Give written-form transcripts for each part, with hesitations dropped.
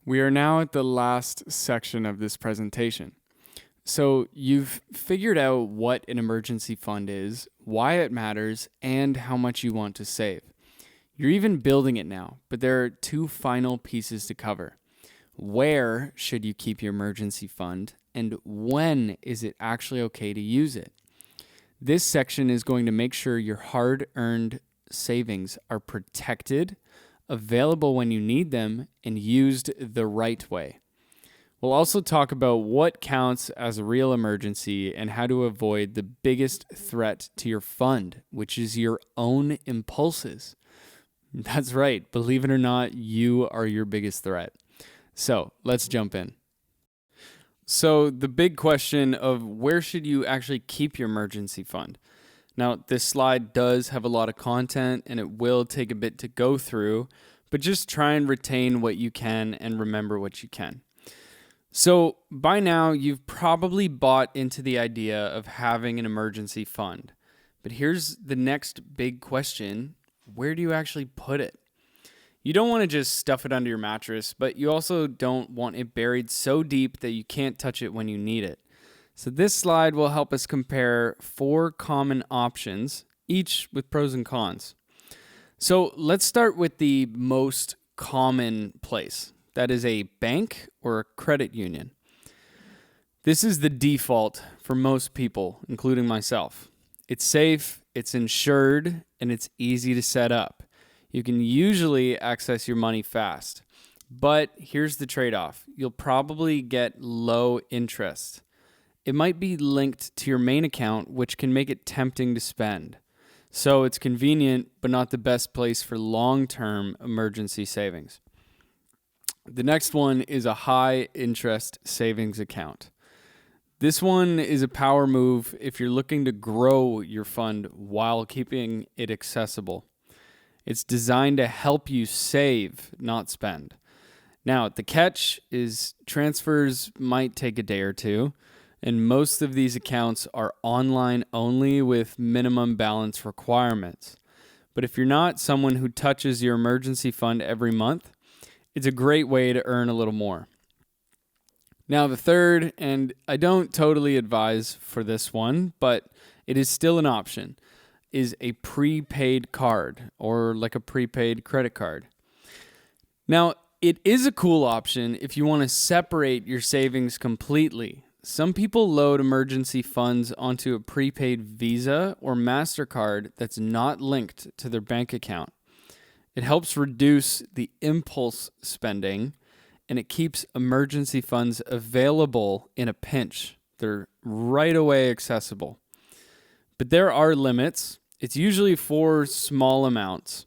We are now at the last section of this presentation. So you've figured out what an emergency fund is, why it matters, and how much you want to save. You're even building it now, but there are two final pieces to cover. Where should you keep your emergency fund, and when is it actually okay to use it? This section is going to make sure your hard-earned savings are protected, available when you need them, and used the right way. We'll also talk about what counts as a real emergency and how to avoid the biggest threat to your fund, which is your own impulses. That's right. Believe it or not, you are your biggest threat. So let's jump in. So the big question of where should you actually keep your emergency fund? Now, this slide does have a lot of content and it will take a bit to go through, but just try and retain what you can and remember what you can. So by now, you've probably bought into the idea of having an emergency fund. But here's the next big question. Where do you actually put it? You don't want to just stuff it under your mattress, but you also don't want it buried so deep that you can't touch it when you need it. So this slide will help us compare 4 common options, each with pros and cons. So let's start with the most common place. That is a bank or a credit union. This is the default for most people, including myself. It's safe, it's insured, and it's easy to set up. You can usually access your money fast. But here's the trade-off. You'll probably get low interest. It might be linked to your main account, which can make it tempting to spend. So it's convenient, but not the best place for long-term emergency savings. The next one is a high interest savings account. This one is a power move if you're looking to grow your fund while keeping it accessible. It's designed to help you save, not spend. Now, the catch is transfers might take a day or two, and most of these accounts are online only with minimum balance requirements. But if you're not someone who touches your emergency fund every month, it's a great way to earn a little more. Now, the third, and I don't totally advise for this one, but it is still an option, is a prepaid card or like a prepaid credit card. Now, it is a cool option if you want to separate your savings completely. Some people load emergency funds onto a prepaid Visa or MasterCard that's not linked to their bank account. It helps reduce the impulse spending, and it keeps emergency funds available in a pinch. They're right away accessible. But there are limits. It's usually for small amounts.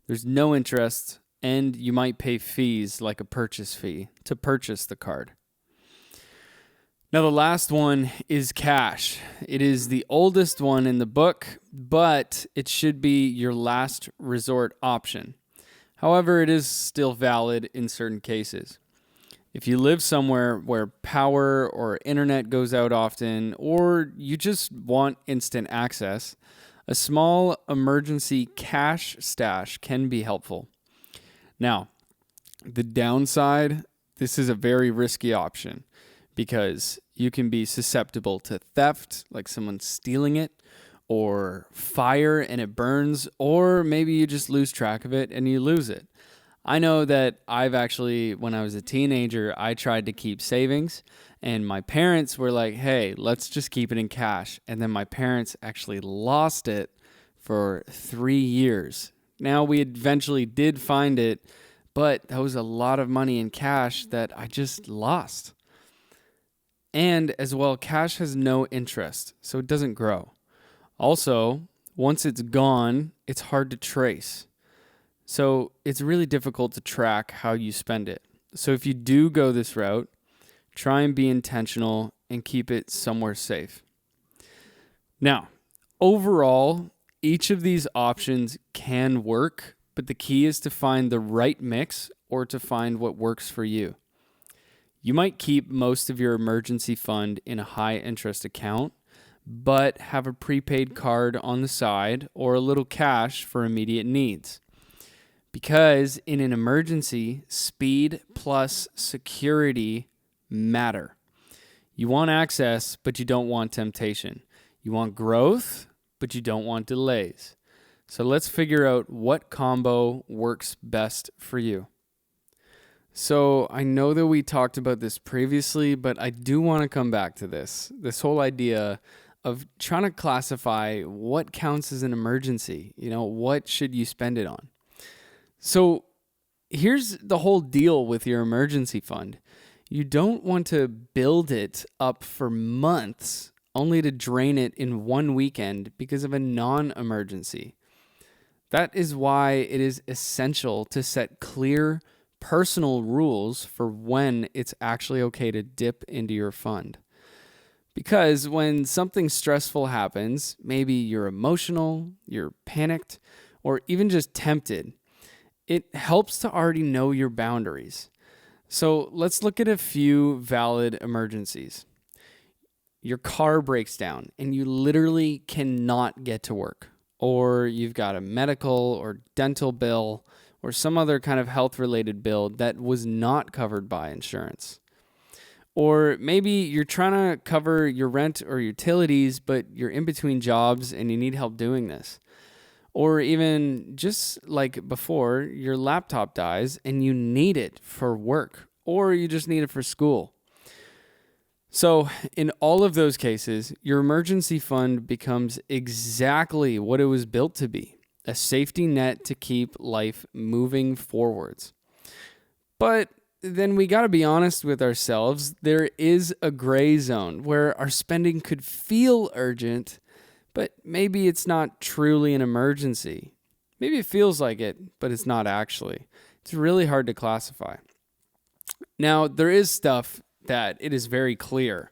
There's no interest, and you might pay fees like a purchase fee to purchase the card. Now, the last one is cash. It is the oldest one in the book, but it should be your last resort option. However, it is still valid in certain cases. If you live somewhere where power or internet goes out often, or you just want instant access, a small emergency cash stash can be helpful. Now, the downside, this is a very risky option because you can be susceptible to theft, like someone stealing it, or fire and it burns, or maybe you just lose track of it and you lose it. I know that I've actually, when I was a teenager, I tried to keep savings, and my parents were like, hey, let's just keep it in cash. And then my parents actually lost it for 3 years. Now, we eventually did find it, but that was a lot of money in cash that I just lost. And as well, cash has no interest, so it doesn't grow. Also, once it's gone, it's hard to trace. So it's really difficult to track how you spend it. So if you do go this route, try and be intentional and keep it somewhere safe. Now, overall, each of these options can work, but the key is to find the right mix or to find what works for you. You might keep most of your emergency fund in a high interest account, but have a prepaid card on the side or a little cash for immediate needs. Because in an emergency, speed plus security matter. You want access, but you don't want temptation. You want growth, but you don't want delays. So let's figure out what combo works best for you. So I know that we talked about this previously, but I do want to come back to this whole idea of trying to classify what counts as an emergency. What should you spend it on? So here's the whole deal with your emergency fund. You don't want to build it up for months only to drain it in one weekend because of a non-emergency. That is why it is essential to set clear personal rules for when it's actually okay to dip into your fund. Because when something stressful happens, maybe you're emotional, you're panicked, or even just tempted, it helps to already know your boundaries. So let's look at a few valid emergencies. Your car breaks down and you literally cannot get to work, or you've got a medical or dental bill or some other kind of health-related bill that was not covered by insurance. Or maybe you're trying to cover your rent or utilities, but you're in between jobs and you need help doing this. Or even just like before, your laptop dies and you need it for work, or you just need it for school. So in all of those cases, your emergency fund becomes exactly what it was built to be, a safety net to keep life moving forwards. But then we got to be honest with ourselves. There is a gray zone where our spending could feel urgent, but maybe it's not truly an emergency. Maybe it feels like it, but it's not actually. It's really hard to classify. Now, there is stuff that it is very clear.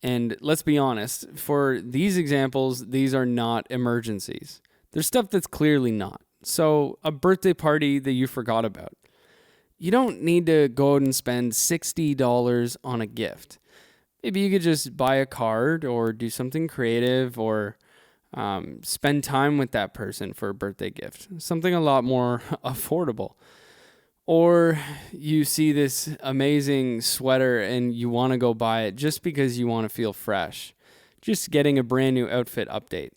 And let's be honest, for these examples, these are not emergencies. There's stuff that's clearly not. So a birthday party that you forgot about. You don't need to go out and spend $60 on a gift. Maybe you could just buy a card or do something creative or spend time with that person for a birthday gift. Something a lot more affordable. Or you see this amazing sweater and you want to go buy it just because you want to feel fresh. Just getting a brand new outfit update.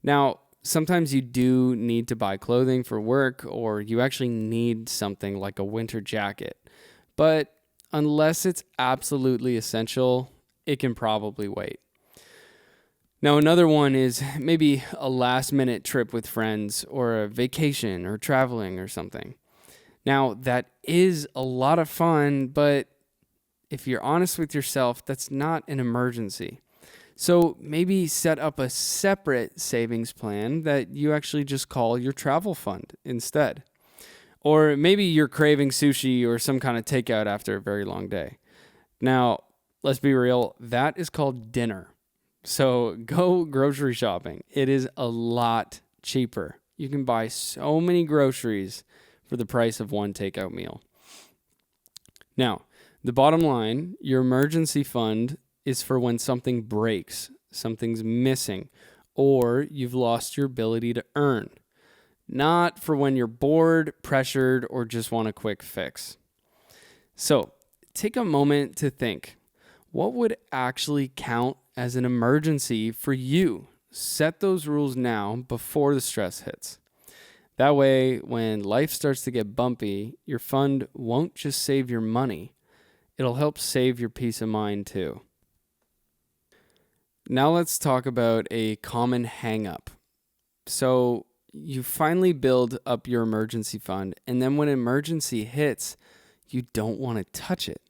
Now, sometimes you do need to buy clothing for work, or you actually need something like a winter jacket. But unless it's absolutely essential, it can probably wait. Now, another one is maybe a last-minute trip with friends or a vacation or traveling or something. Now, that is a lot of fun, but if you're honest with yourself, that's not an emergency. So maybe set up a separate savings plan that you actually just call your travel fund instead. Or maybe you're craving sushi or some kind of takeout after a very long day. Now, let's be real, that is called dinner. So go grocery shopping. It is a lot cheaper. You can buy so many groceries for the price of one takeout meal. Now, the bottom line, your emergency fund is for when something breaks, something's missing, or you've lost your ability to earn. Not for when you're bored, pressured, or just want a quick fix. So, take a moment to think, what would actually count as an emergency for you? Set those rules now before the stress hits. That way, when life starts to get bumpy, your fund won't just save your money. It'll help save your peace of mind too. Now let's talk about a common hang-up. So you finally build up your emergency fund, and then when an emergency hits, you don't want to touch it.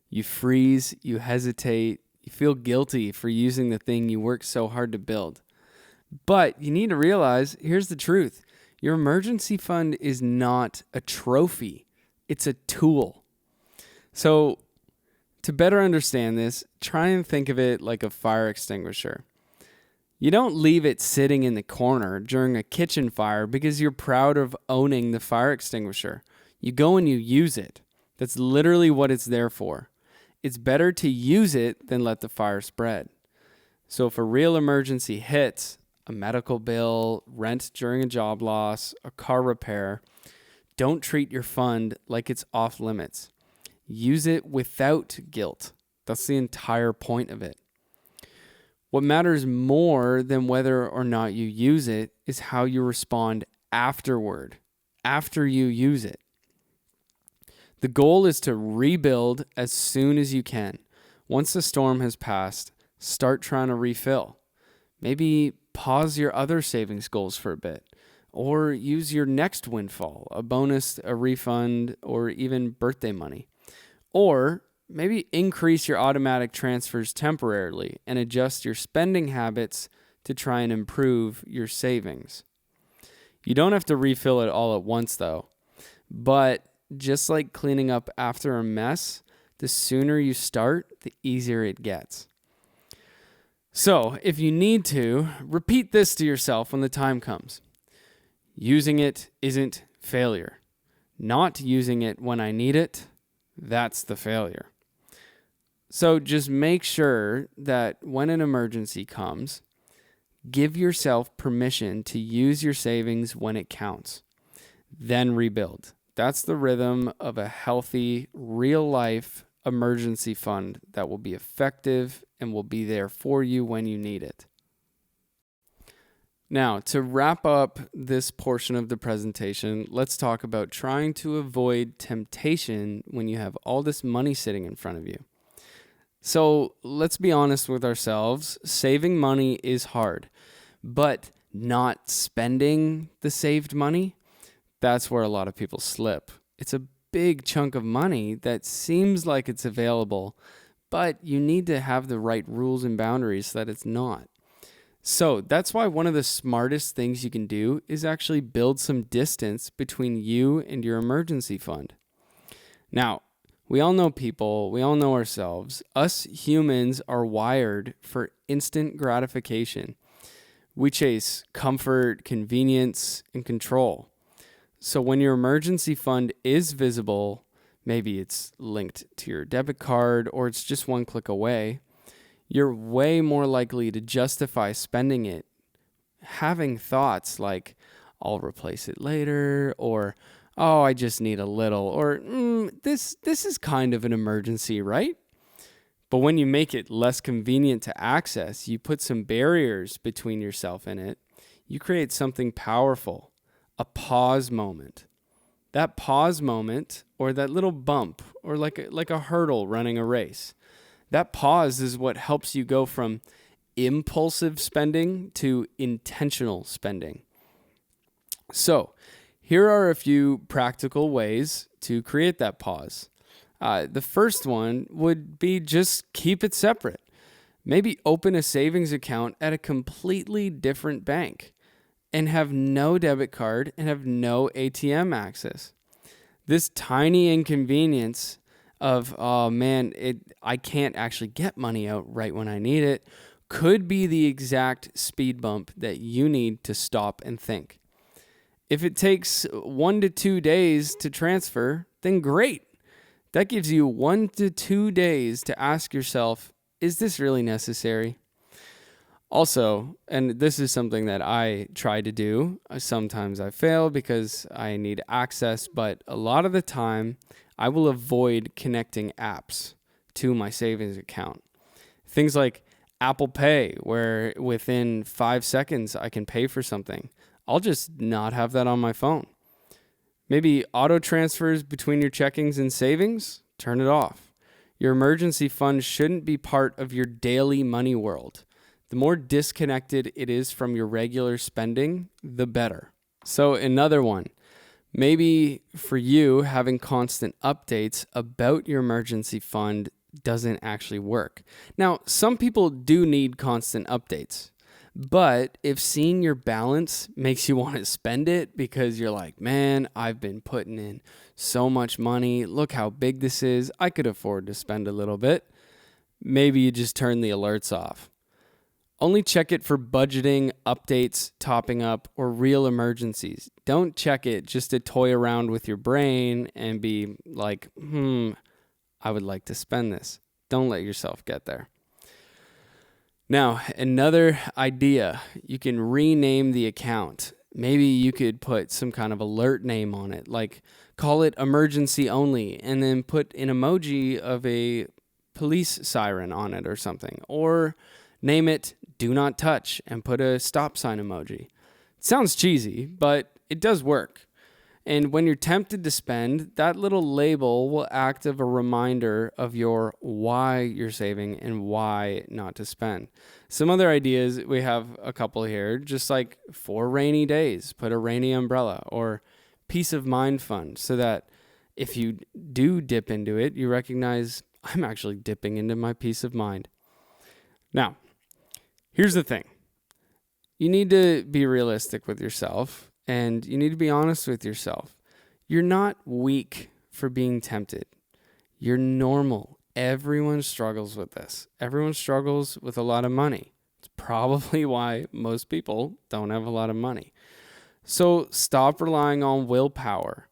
You freeze, you hesitate, you feel guilty for using the thing you worked so hard to build. But you need to realize, here's the truth. Your emergency fund is not a trophy. It's a tool. So to better understand this, try and think of it like a fire extinguisher. You don't leave it sitting in the corner during a kitchen fire because you're proud of owning the fire extinguisher. You go and you use it. That's literally what it's there for. It's better to use it than let the fire spread. So if a real emergency hits, a medical bill, rent during a job loss, a car repair, Don't treat your fund like it's off limits. Use it without guilt. That's the entire point of it. What matters more than whether or not you use it is how you respond afterward, after you use it. The goal is to rebuild as soon as you can. Once the storm has passed, start trying to refill. Maybe pause your other savings goals for a bit, or use your next windfall, a bonus, a refund, or even birthday money. Or maybe increase your automatic transfers temporarily and adjust your spending habits to try and improve your savings. You don't have to refill it all at once though, but just like cleaning up after a mess, the sooner you start, the easier it gets. So if you need to, repeat this to yourself when the time comes. Using it isn't failure. Not using it when I need it, that's the failure. So just make sure that when an emergency comes, give yourself permission to use your savings when it counts. Then rebuild. That's the rhythm of a healthy, real-life emergency fund that will be effective and will be there for you when you need it. Now, to wrap up this portion of the presentation, let's talk about trying to avoid temptation when you have all this money sitting in front of you. So let's be honest with ourselves. Saving money is hard, but not spending the saved money, that's where a lot of people slip. It's a big chunk of money that seems like it's available, but you need to have the right rules and boundaries so that it's not. So that's why one of the smartest things you can do is actually build some distance between you and your emergency fund. Now, we all know people, we all know ourselves. Us humans are wired for instant gratification. We chase comfort, convenience, and control. So when your emergency fund is visible, maybe it's linked to your debit card or it's just one click away, you're way more likely to justify spending it, having thoughts like, I'll replace it later, or, oh, I just need a little, or this is kind of an emergency, right? But when you make it less convenient to access, you put some barriers between yourself and it, you create something powerful, a pause moment. That pause moment, or that little bump, or like a hurdle running a race, that pause is what helps you go from impulsive spending to intentional spending. So here are a few practical ways to create that pause. The first one would be just keep it separate. Maybe open a savings account at a completely different bank and have no debit card and have no ATM access. This tiny inconvenience of, oh man, I can't actually get money out right when I need it, could be the exact speed bump that you need to stop and think. If it takes 1 to 2 days to transfer, then great. That gives you 1 to 2 days to ask yourself, is this really necessary? Also, and this is something that I try to do, sometimes I fail because I need access, but a lot of the time, I will avoid connecting apps to my savings account. Things like Apple Pay, where within 5 seconds I can pay for something. I'll just not have that on my phone. Maybe auto transfers between your checkings and savings, turn it off. Your emergency fund shouldn't be part of your daily money world. The more disconnected it is from your regular spending, the better. So another one. Maybe for you, having constant updates about your emergency fund doesn't actually work. Now, some people do need constant updates, but if seeing your balance makes you want to spend it because you're like, man, I've been putting in so much money, look how big this is, I could afford to spend a little bit, maybe you just turn the alerts off. Only check it for budgeting, updates, topping up, or real emergencies. Don't check it just to toy around with your brain and be like, I would like to spend this. Don't let yourself get there. Now, another idea, you can rename the account. Maybe you could put some kind of alert name on it, like call it emergency only, and then put an emoji of a police siren on it or something. Or name it do not touch and put a stop sign emoji. It sounds cheesy, but it does work. And when you're tempted to spend, that little label will act as a reminder of your why you're saving and why not to spend. Some other ideas, we have a couple here, just like for rainy days, put a rainy umbrella, or peace of mind fund, so that if you do dip into it, you recognize I'm actually dipping into my peace of mind. Now, here's the thing. You need to be realistic with yourself, and you need to be honest with yourself. You're not weak for being tempted. You're normal. Everyone struggles with this. Everyone struggles with a lot of money. It's probably why most people don't have a lot of money. So stop relying on willpower.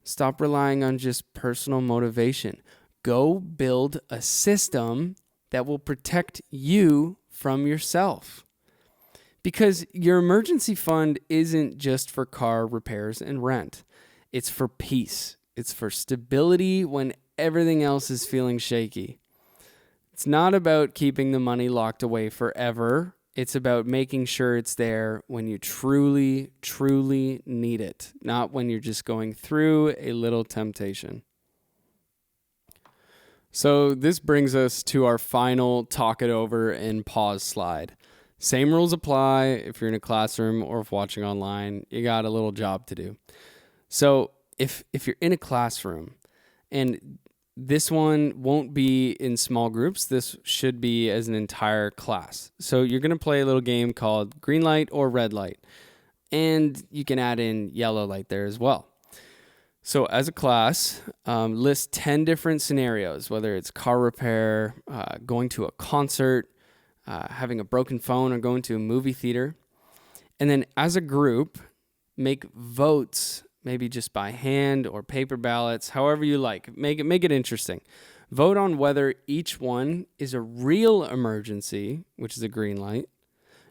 Stop relying on just personal motivation. Go build a system that will protect you from yourself. Because your emergency fund isn't just for car repairs and rent. It's for peace. It's for stability when everything else is feeling shaky. It's not about keeping the money locked away forever. It's about making sure it's there when you truly, truly need it, not when you're just going through a little temptation. So this brings us to our final talk it over and pause slide. Same rules apply if you're in a classroom or if watching online. You got a little job to do. So if you're in a classroom, and this one won't be in small groups, this should be as an entire class. So you're going to play a little game called green light or red light. And you can add in yellow light there as well. So as a class, list 10 different scenarios, whether it's car repair, going to a concert, having a broken phone, or going to a movie theater. And then as a group, make votes, maybe just by hand or paper ballots, however you like. Make it interesting. Vote on whether each one is a real emergency, which is a green light,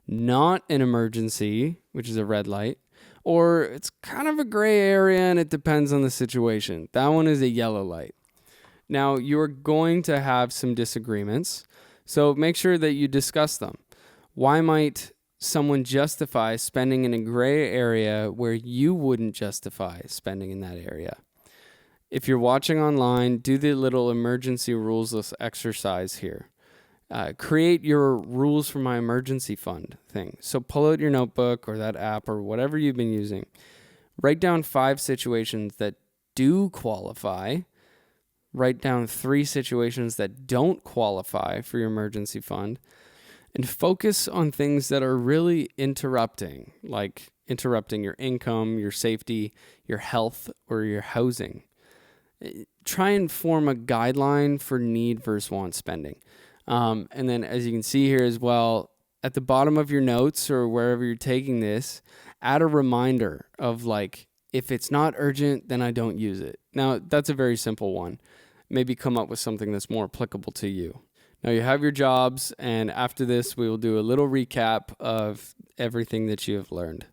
not an emergency, which is a red light, or it's kind of a gray area and it depends on the situation. That one is a yellow light. Now, you're going to have some disagreements, so make sure that you discuss them. Why might someone justify spending in a gray area where you wouldn't justify spending in that area? If you're watching online, do the little emergency rules list exercise here. Create your rules for my emergency fund thing. So pull out your notebook or that app or whatever you've been using. Write down 5 situations that do qualify. Write down 3 situations that don't qualify for your emergency fund. And focus on things that are really interrupting, like interrupting your income, your safety, your health, or your housing. Try and form a guideline for need versus want spending. And then as you can see here as well, at the bottom of your notes or wherever you're taking this, add a reminder of like, if it's not urgent, then I don't use it. Now, that's a very simple one. Maybe come up with something that's more applicable to you. Now you have your jobs, and after this, we will do a little recap of everything that you have learned.